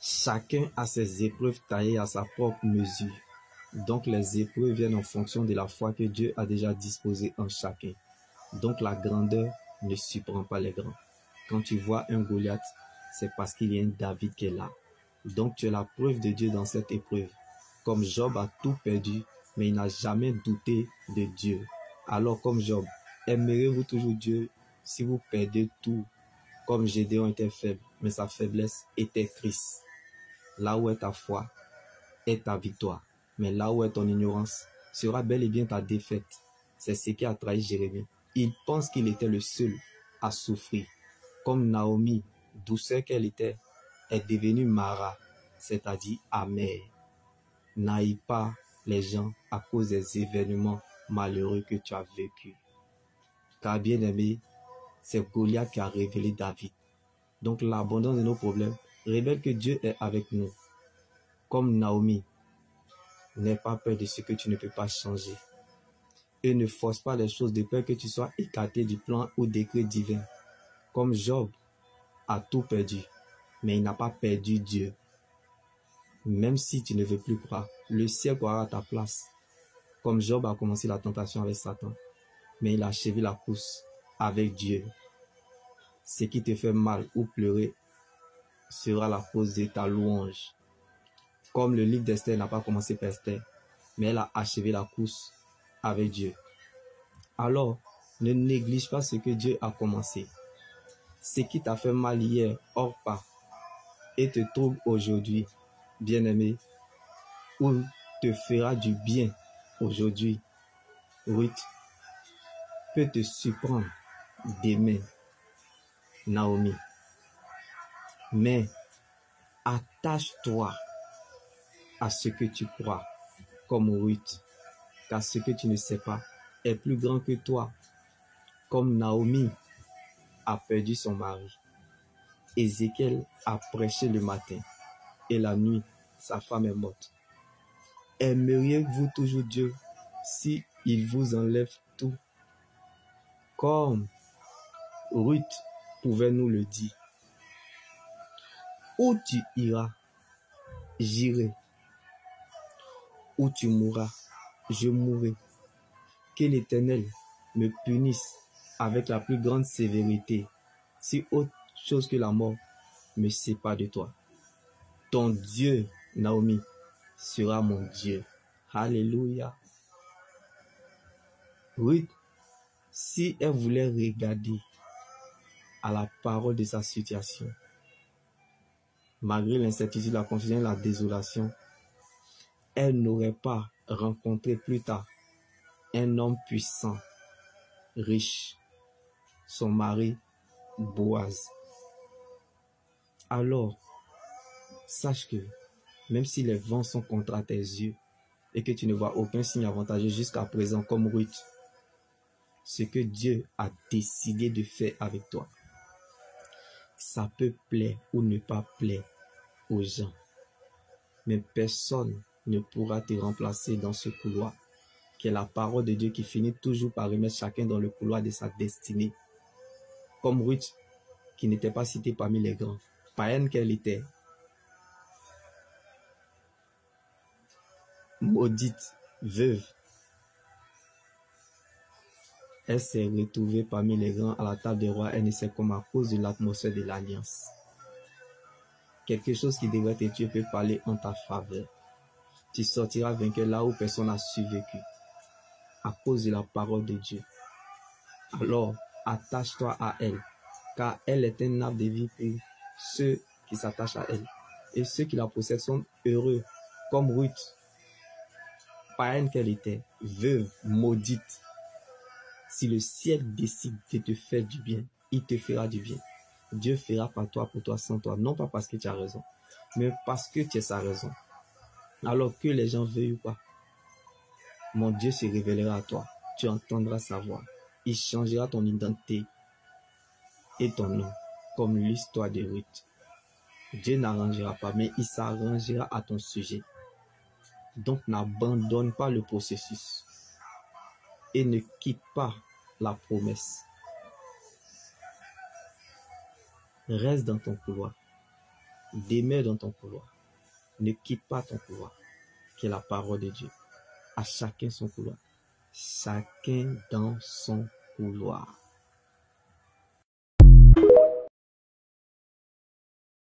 Chacun a ses épreuves taillées à sa propre mesure. Donc les épreuves viennent en fonction de la foi que Dieu a déjà disposée en chacun. Donc la grandeur ne surprend pas les grands. Quand tu vois un Goliath, c'est parce qu'il y a un David qui est là. Donc tu es la preuve de Dieu dans cette épreuve. Comme Job a tout perdu, mais il n'a jamais douté de Dieu. Alors comme Job, aimerez-vous toujours Dieu si vous perdez tout? Comme Gédéon était faible, mais sa faiblesse était Christ. Là où est ta foi, est ta victoire. Mais là où est ton ignorance, sera bel et bien ta défaite. C'est ce qui a trahi Jérémie. Il pense qu'il était le seul à souffrir. Comme Naomi, douceur qu'elle était, est devenue Mara, c'est-à-dire amère. N'haïs pas les gens à cause des événements malheureux que tu as vécus. Car bien aimé, c'est Goliath qui a révélé David. Donc l'abondance de nos problèmes révèle que Dieu est avec nous. Comme Naomi, n'aie pas peur de ce que tu ne peux pas changer. Et ne force pas les choses de peur que tu sois écarté du plan ou décret divin. Comme Job a tout perdu, mais il n'a pas perdu Dieu. Même si tu ne veux plus croire, le ciel croira à ta place. Comme Job a commencé la tentation avec Satan, mais il a achevé la course avec Dieu. Ce qui te fait mal ou pleurer sera la cause de ta louange. Comme le livre d'Esther n'a pas commencé par Esther, mais elle a achevé la course avec Dieu. Alors, ne néglige pas ce que Dieu a commencé. Ce qui t'a fait mal hier, hors pas, et te trouble aujourd'hui, bien-aimé, ou te fera du bien aujourd'hui, Ruth, peut te surprendre demain, Naomi. Mais attache-toi à ce que tu crois, comme Ruth, car ce que tu ne sais pas est plus grand que toi. Comme Naomi a perdu son mari, Ézéchiel a prêché le matin et la nuit, sa femme est morte. Aimeriez-vous toujours Dieu si il vous enlève tout? Comme Ruth pouvait nous le dire. Où tu iras, j'irai. Où tu mourras, je mourrai. Que l'Éternel me punisse avec la plus grande sévérité, si autre chose que la mort me sépare de toi. Ton Dieu, Naomi, sera mon Dieu. Alléluia. Ruth, si elle voulait regarder à la parole de sa situation, malgré l'incertitude, la confusion et la désolation, elle n'aurait pas rencontré plus tard un homme puissant, riche, son mari Boaz. Alors, sache que même si les vents sont contre tes yeux et que tu ne vois aucun signe avantageux jusqu'à présent comme Ruth, ce que Dieu a décidé de faire avec toi, ça peut plaire ou ne pas plaire aux gens, mais personne ne pourra te remplacer dans ce couloir, qui est la parole de Dieu qui finit toujours par remettre chacun dans le couloir de sa destinée. Comme Ruth, qui n'était pas citée parmi les grands, païenne qu'elle était, maudite, veuve, elle s'est retrouvée parmi les grands à la table des rois, elle ne sait comment, à cause de l'atmosphère de l'alliance. Quelque chose qui devrait te tuer peut parler en ta faveur. Tu sortiras vainqueur là où personne n'a survécu, à cause de la parole de Dieu. Alors, attache-toi à elle, car elle est un arbre de vie pour ceux qui s'attachent à elle. Et ceux qui la possèdent sont heureux, comme Ruth, païenne qu'elle était, veuve, maudite. Si le ciel décide de te faire du bien, il te fera du bien. Dieu fera par toi, pour toi, sans toi. Non pas parce que tu as raison, mais parce que tu es sa raison. Alors que les gens veuillent ou pas, mon Dieu se révélera à toi. Tu entendras sa voix. Il changera ton identité et ton nom, comme l'histoire de Ruth. Dieu n'arrangera pas, mais il s'arrangera à ton sujet. Donc n'abandonne pas le processus et ne quitte pas la promesse. Reste dans ton couloir. Demeure dans ton couloir. Ne quitte pas ton couloir, qui est la parole de Dieu. À chacun son couloir. Chacun dans son couloir.